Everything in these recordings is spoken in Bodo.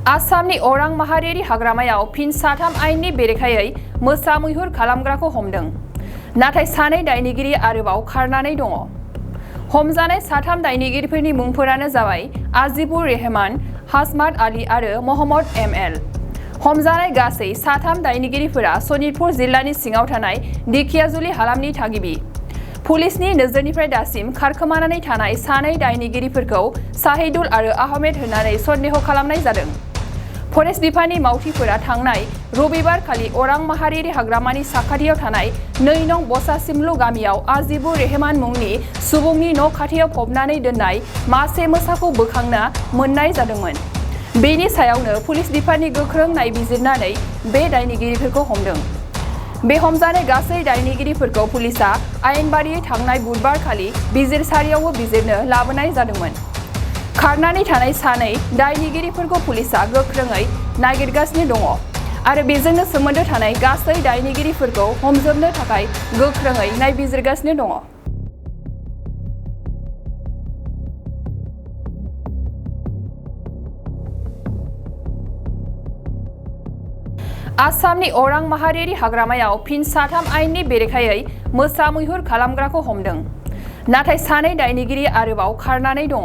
आसामनि अरां माहारियारि हाग्रामायाव फिन साथाम आयेननि बेरेखायै मोसा मैहुर खालामग्राखौ हमदों। नाथाय सानै दायनिगिरि आरोबाव खारनानै दङ। हमजानाय साथाम दायनिगिरिफोरनि मुंफोरानो जाबाय आजिबुर रेहमान, हासमात आली आरो महम्मद एम.एल. हमजानाय गासै साथाम दायनिगिरिफोरा सनितपुर जिल्लानि सिङाव थानाय दिखियाजुलि हालामनि थागिबि। पुलिसनि नोजोरनिफ्राय दासिम खारखोमानानै थानाय सानै दायनिगिरिफोरखौ साहिदुल आरो आहमेद होननानै सन्देह खालामनाय जादों। फरेस्ट बिफाननि मावथिफोरा थांनाय रबिबारखालि अरां माहारियारि हाग्रामानि साखाथियाव थानाय 2 नं बसासिमलु गामियाव आजिबुर रेहमान मुंनि सुबुंनि न' खाथियाव फबनानै दोननाय मासे मोसाखौ बोखांना मोननाय जादोंमोन। बेनि सायावनो पुलिस बिफाननि गोख्रों नायबिजिरनानै बे दायनिगिरिफोरखौ हमदों। बे हमजानाय गासै दायनिगिरिफोरखौ पुलिसआ आयेन बादियै थांनाय बुधबारखालि बिजिरसालियावबो बिजिरनो लाबोनाय जादोंमोन। खारनानै थानाय सानै दायनिगिरिफोरखौ पुलिसआ गोख्रोङै नागिरगासिनो दङ आरो बेजोंनो सोमोन्दो थानाय गासै दायनिगिरिफोरखौ हमजोबनो थाखाय गोख्रोङै नायबिजिरगासिनो दङ। आसामनि अरां माहारियारि हाग्रामायाव फिन साथाम आयेननि बेरेखायै मोसा मैहुर खालामग्राखौ हमदों। नाथाय सानै दायनिगिरि आरोबाव खारनानै दङ।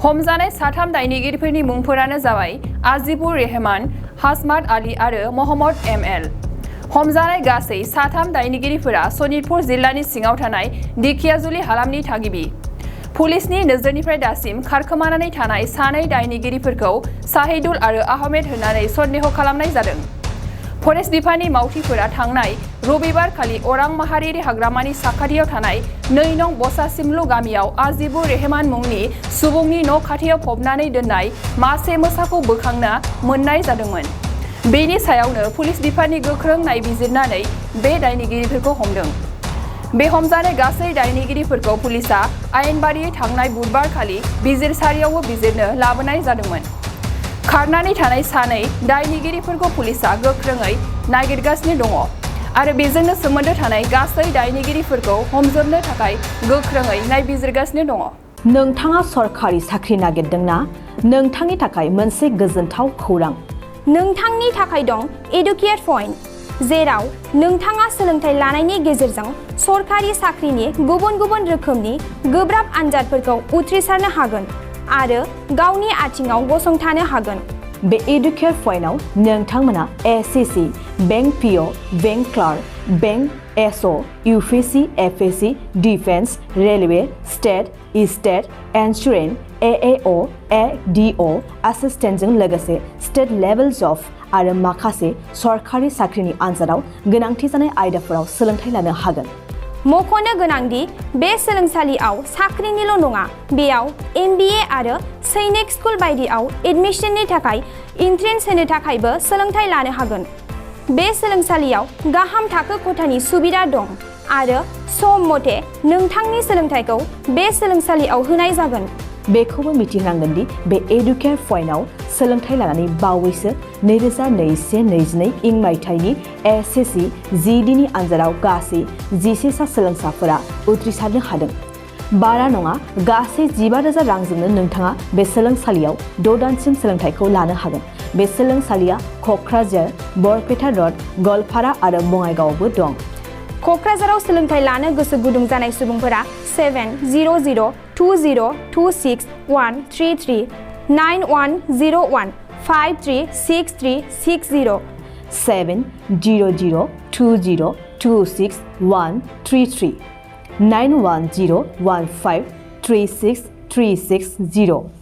हमजानाय साथाम दायनिगिरिफोरनि मुंफोरानो जाबाय आजिबुर रेहमान, हासमात आली आरो महम्मद एम.एल. हमजानाय गासै साथाम दायनिगिरिफोरा सनितपुर जिल्लानि सिङाव थानाय दिखियाजुलि हालामनि थागिबि। पुलिसनि नोजोरनिफ्राय दासिम खारखोमानानै थानाय सानै दायनिगिरिफोरखौ साहिदुल आरो आहमेद होननानै सन्देह खालामनाय जादों। फरेस्ट बिफाननि मावथिफोरा थांनाय रबिबारखालि अरां माहारियारि हाग्रामानि साखाथियाव थानाय 2 नं बसासिमलु गामियाव आजिबुर रेहमान मुंनि सुबुंनि न' खाथियाव फबनानै दोननाय मासे मोसाखौ बोखांना मोननाय जादोंमोन। बेनि सायावनो पुलिस बिफाननि गोख्रों नायबिजिरनानै बे दायनिगिरिफोरखौ हमदों। बे हमजानाय गासै दायनिगिरिफोरखौ पुलिसआ आयेन बादियै थांनाय बुधबारखालि बिजिरसालियावबो बिजिरनो लाबोनाय जादोंमोन। खारनानै थानाय सानै दायनिगिरिफोरखौ पुलिसआ गोख्रोङै नागिरगासिनो दङ आरो बेजोंनो सोमोन्दो थानाय गासै दायनिगिरिफोरखौ हमजोबनो थाखाय गोख्रोङै नायबिजिरगासिनो दङ। नोंथाङा सरखारि साख्रि नागिरदोंना? नोंथांनि थाखाय मोनसे गोजोनथाव खौरां। नोंथांनि थाखाय दं एडुकेट पइन्ट, जेराव नोंथाङा सोलोंथाइ लानायनि गेजेरजों सरखारि साख्रिनि गुबुन गुबुन रोखोमनि गोब्राब आनजादफोरखौ उथ्रिसारनो हागोन आरो गावनि आथिङाव गसंथानो हागोन। बे एडुकेट पइन्टआव नोंथांमोना SSC, bank PO, bank clerk, bank SO, UPSC, FSC, defence, railway, state, state, insurance, AAO, ADO, एसिस्टेन्टजों लोगोसे स्टेट लेभेल जब आरो माखासे सरखारि साख्रिनि आनजादाव गोनांथि जानाय आयदाफोराव सोलोंथाइ लानो हागोन। मख'नो गोनांदि बे सोलोंसालियाव साख्रिनिल' नङा, बेयाव एमबिए आरो सैनिक स्कुल बायदियाव एडमिशननि थाखाय एन्ट्रेन्स होनो थाखायबो सोलोंथाइ लानो हागोन। बे सोलोंसालियाव गाहाम थाखो खथानि सुबिदा दं आरो सम मथे नोंथांनि सोलोंथाइखौ बे सोलोंसालियाव होनाय जागोन। बेखौबो मिथिनांगोन दि बे एडुकेट पइन्टआव सोलोंथाइ लानानै बावैसो 2021-22 इं मायथाइनि एसएससि जिडिनि आनजादाव गासै 11 सा सोलोंसाफोरा उथ्रिसारनो हादों। बारा नङा, गासै 15,000 रांजोंनो नोंथाङा बे सोलोंसालियाव 6 दानसिम सोलोंथाइखौ लानो हागोन। बे सोलोंसालिया क'क्राझार, बरपेटा रड, गवालपारा आरो बङाइगावआवबो दं। क'क्राझाराव सोलोंथाइ लानो गोसो गुदुं जानाय सुबुंफोरा 700-226-133 9101-536360 700-226-133 9101536360